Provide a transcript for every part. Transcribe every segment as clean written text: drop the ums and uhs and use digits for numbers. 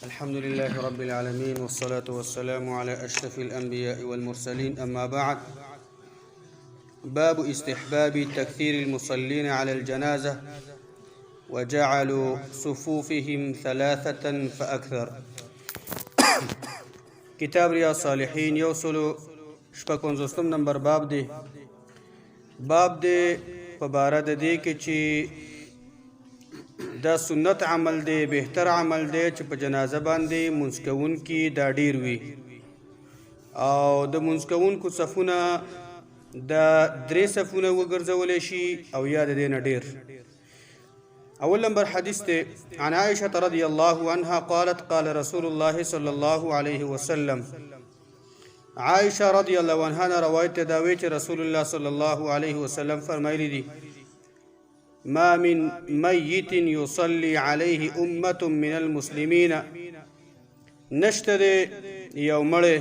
الحمد لله رب العالمين والصلاة والسلام على أشرف الأنبياء والمرسلين أما بعد. باب استحباب تكثير المصلين على الجنازة وجعلوا صفوفهم 3 فأكثر. كتاب رياض الصالحين يوصل شپږ نمبر باب دی په باره د دې کې چې دا سنت عمل دی، بهتر عمل دی چې په جنازه باندې مونځ کوونکي دا ډیر وي او د مونځ کوونکو صفونه دا 3 صفونه وګرځولی شي او یا د دې نه ډیر. اول نمبر حدیث دی عن عائشة رضی الله عنها قالت قال رسول الله صلی الله علیه وسلم. عائشة رضی الله عنها نه روایت دا وی چې رسول الله صلی الله علیه وسلم فرمایلی دي ما من میت یصلی علیه امة من المسلمین، نشته دی یو مړی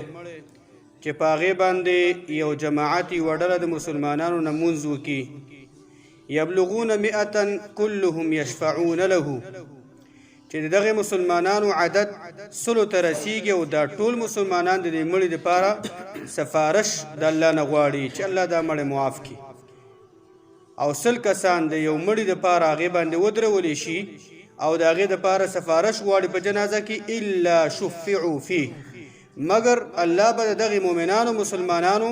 چې په هغې باندې یو جماعت یوه ډله د مسلمانانو نه مونځ وکړي یبلغون 100 كلهم يشفعون له، چې دغه مسلمانانو عدد 100 ته رسیږي او دا ټول مسلمانان د دې مړي دپاره سفارش د الله نه غواړي چې الله دا مړی معاف کړي او 100 کسان د یو مړي دپاره هغې باندې ودرولی شي او د هغې دپاره سفارش غواړي په جنازه کې الا شفعوا فيه، مګر الله به د دغې مؤمنانو مسلمانانو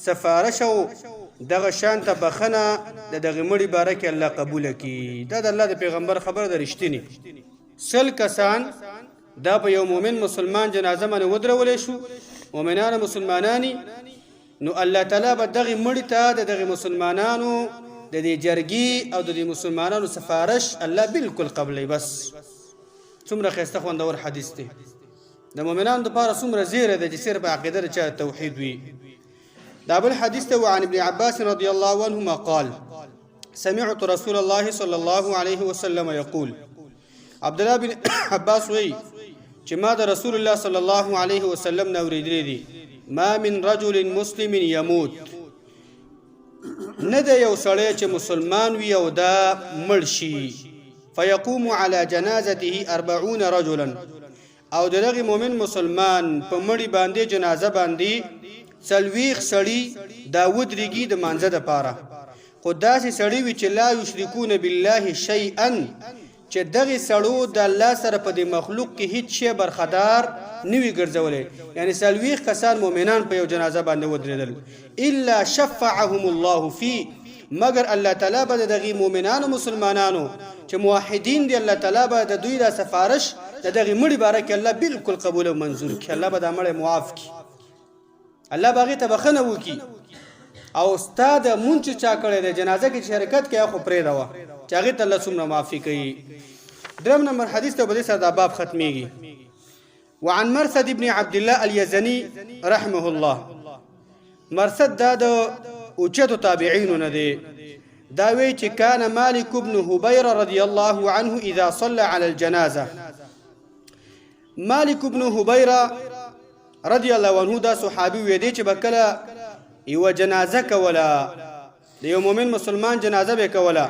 سفارش او دغه شانته بخنه د دغه مړي باره کې الله قبوله کړي. دا د الله د پیغمبر خبره ده رښتینې. 100 کسان دا په یو مؤمن مسلمان جنازه باندې ودرولی شو، مؤمنان مسلمانانی، نو الله تعالی به دغه مړي ته د دغه مسلمانانو د دې جرګي او د دې مسلمانانو سفارش الله بالکل قبلوي. بس څومره ښایسته خوندور حدیث دی، د مؤمنانو دپاره څومره زیری ده چې صرف عقیده د چا توحید وي. دا بل حدیث ته وعن ابن عباس رضی الله عنهما قال سمعت رسول الله صلی الله علیه وسلم یقول. عبد الله بن عباس وی چې ما د رسول الله صلی الله علیه وسلم نه اوریدلی دي ما من رجل مسلم يموت، نه د یو سړی چې مسلمان وي او دا مړ شي فیقوم على جنازته 40 رجلا، او دغه مؤمن مسلمان په مړي باندې جنازه باندې 40 سړي دا ودرېږي د مانځه دپاره، خو داسې سړي وي چې لا یشرکون بالله شیئا، چې دغه سړو د الله سره په دې مخلوق کې هیڅ شی برخدار نه وي ګرځولی، یعنی 40 کسان مؤمنان په یو جنازه باندې ودرېدل الا شفعهم الله فيه، مگر الله تعالی به دغه مؤمنانو مسلمانانو چې موحدین دي الله تعالی به د دوی دا سفارش د دغه مړي باره کې الله بالکل قبول او منظور کړي، الله به دا مړی معاف کړي، الله به هغې ته بخښنه وکړي او ستا د مونځ چې چا کړی دی جنازه کې شرکت کوي خو پرېږده وه چې هغې ته الله څومره معافي کوي. 3 نمبر حدیث ته به دې سره دا باب ختمیږي. وعن مرثد ابن عبد الله اليزني رحمه الله. مرثد دا د اوچتو تابعینو نه دی، دا وی چې کان مالک بن هبیر رضی الله عنه اذا صلى على الجنازه. مالک بن هبیر رضی الله عنه دا صحابي وی دی چې بکله یو جنازه کوله د یو مؤمن مسلمان جنازه به کوله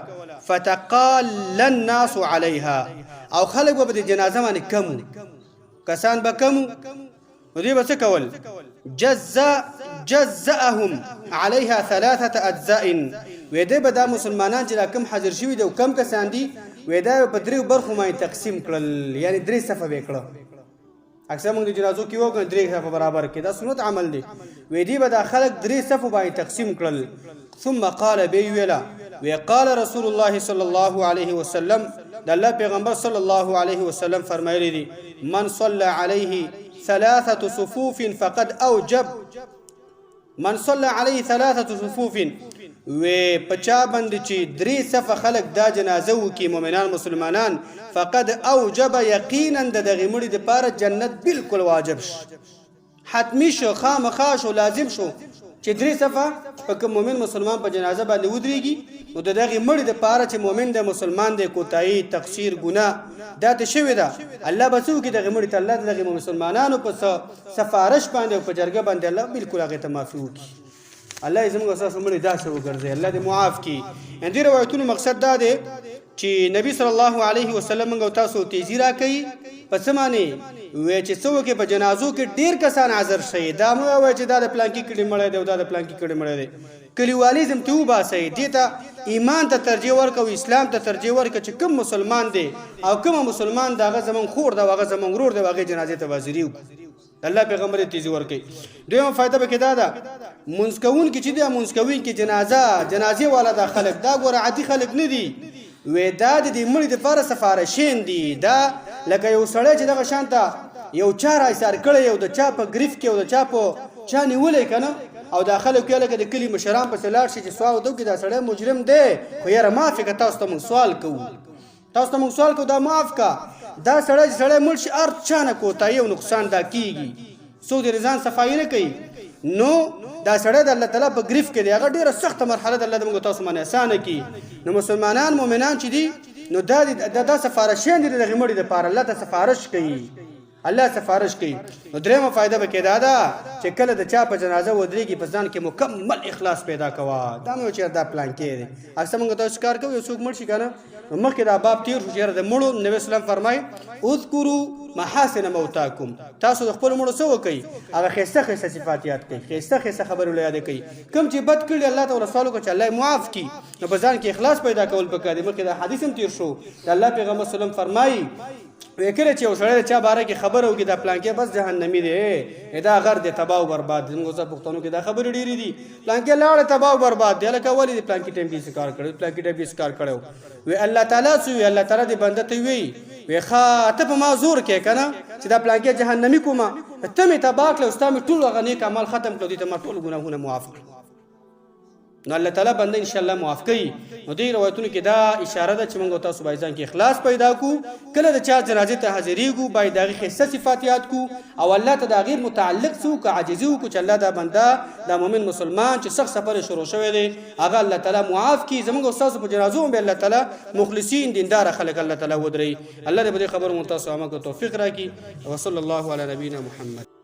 فتقال الناس عليها، او خلک به د جنازه باندې کم کسان به کم، نو دوی به څه کول جزأهم عليها 3 اجزاء، وی دی به دا مسلمانان چې کم حاضر شوي دي او کم کسان دي وی دا په 3 برخو باندې تقسیم کړل، یعنی 3 صفه به کړه. اکثر موږ د جنازو کې وګورو 3 صفه برابر کې، دا سنت عمل دی. وی دی به دا خلک 3 صفه باندې تقسیم کړل. ثم قال بيولا وقال رسول الله صلى الله عليه وسلم، د الله پیغمبر صلی الله علیه وسلم فرمایلی دي من صلى عليه 3 صفوف فقد اوجب، من صلى عليه 3 صفوف و پچا باندې چې 3 صفه خلک دا جنازه وکي مؤمنان مسلمانان فقد اوجب یقینا د دغه مړي دپاره جنت بالکل واجب شو، حتمی شو، خامخا شو، لازم شو چې 3 صفه په کوم مؤمن مسلمان په جنازه باندې ودرېږي، نو د دغه مړي دپاره چې مؤمن د مسلمان د کوتاهي تقصیر ګناه دا ته شوې ده، الله به څه وکړي دغه مړي ته الله د دغه مسلمانانو په سفارش باندې او په جرګه باندې الله بالکل هغې ته معافي وکړي. الله یې زموږ اساس مړي داسې وګرځوي، الله دې معاف کړي. دې روایتونو مقصد دا دی چې نبی صلی الله علیه وسلم موږ تاسو تیزی راکړي په څه معنی وایي چې څه وکړي په جنازو کې ډېر کسان حاضر شي دا مه وایي چې دا د پلانکي کړي مړی دی او دا د پلانکي کړي مړی دی کلیوالیزم ته وباسئ دې ته ایمان ته ترجیح ورکړه او اسلام ته ترجیح ورکړه چې کوم مسلمان دی او کومه مسلمان د هغه زموږ خور دی او هغه زموږ ورور دی او هغې جنازې ته حاضري وکړو الله پیغمبر یې تیزي ورکوي دویمه فایده پکې دا ده مونځ کوونکي چې دی مونځ کوونکي جنازې والا دا خلک دا ګوره عادي خلک نه دي وی دا د دې مړي دپاره سفارشین دي دا لکه یو سړی چې دغه شانته یو چا راایسار کړی یو د چا په ګریف کې او د چا په چا نیولی که نه او دا خلک یې لکه د کلي مشران پسې لاړ شي چې سوال ورته وکړي دا سړی مجرم دی خو یاره معاف یې که تاسو ته موږ سوال کوو دا معاف که دا سړی چې سړی مړ شي هر چا نه کوتاهي او نقصان دا کېږي څوک د رضان صفایي نه کوي نو دا سړی د الله تعالی په ګریف کې دی هغه ډېره سخته مرحله د الله د موږ تاسو باندې اسانه کړي نو مسلمانان مؤمنان چې دي نو دا سفارشیان دي د دغې مړي دپاره الله ته سفارش کوي الله سفارش کوي نو درېیمه فایده به کې دا ده چې کله د چا په جنازه ودرېږي په ځان کې مکمل اخلاص پیدا کوه دا مې چې دا پلانکې دی اکثر موږ تاسو کار کوو یو څوک مړ شي که نه نو مخکې دا باب تیر شو چې د مړو نبي اسلام فرمایي اذکروا محاسن موتاکم تاسو د خپلو مړو څه وکئ هغه ښایسته صفات یاد کړئ ښایسته خبرې له یادې کړئ کوم چې بد کړي الله ته ورسوال وکړه چې الله یې معاف کړي نو په ځان کې اخلاص پیدا کول پکار دی مخکې دا حدیث هم تیر شو د الله پیغمبر وسلم فرمایي کله چې یو سړی د چا باره کې خبره وکړي دا پلانکې بس جهنمي دی دا غر دی تباه او برباد دی زموږ اوس پښتنو کې دا خبرې ډېرې دي پلانکې لاړې تباه او برباد دی هلکه ولې د پلانکي ټایم کې کار کړی پلانکي ټایم کې کار کړی وی الله تعالی څه وي الله تعالی دې بنده ته وی ښه ته په ما زور کې که نه چې دا پلانکې جهنمي کومه ته مې تباه کړه او ستا مې ټول هغه نیک اعمال ختم کړه دې ته ما ټول ګناهونه معاف کړه نو الله تعالی بنده انشاءالله معاف کوي نو دې روایتونو کې دا اشاره ده چې موږ تاسو باید ځان کې اخلاص پیدا کړو کله د چا جنازې ته حاضرېږو باید د هغې ښایسته صفات یاد کړو او الله ته د هغې متعلق څه وکړو عاجزي وکړو چې الله دا بنده دا مؤمن مسلمان چې سخت سفر شروع شوی دی هغه الله تعالی معاف کړي زموږ او ستاسو په جنازو هم به الله تعالی مخلصین دینداره خلک الله تعالی ودروي الله دې په دې خبرو مو تاسو عمل کو توفیق راکړي وصلی الله علی نبینا محمد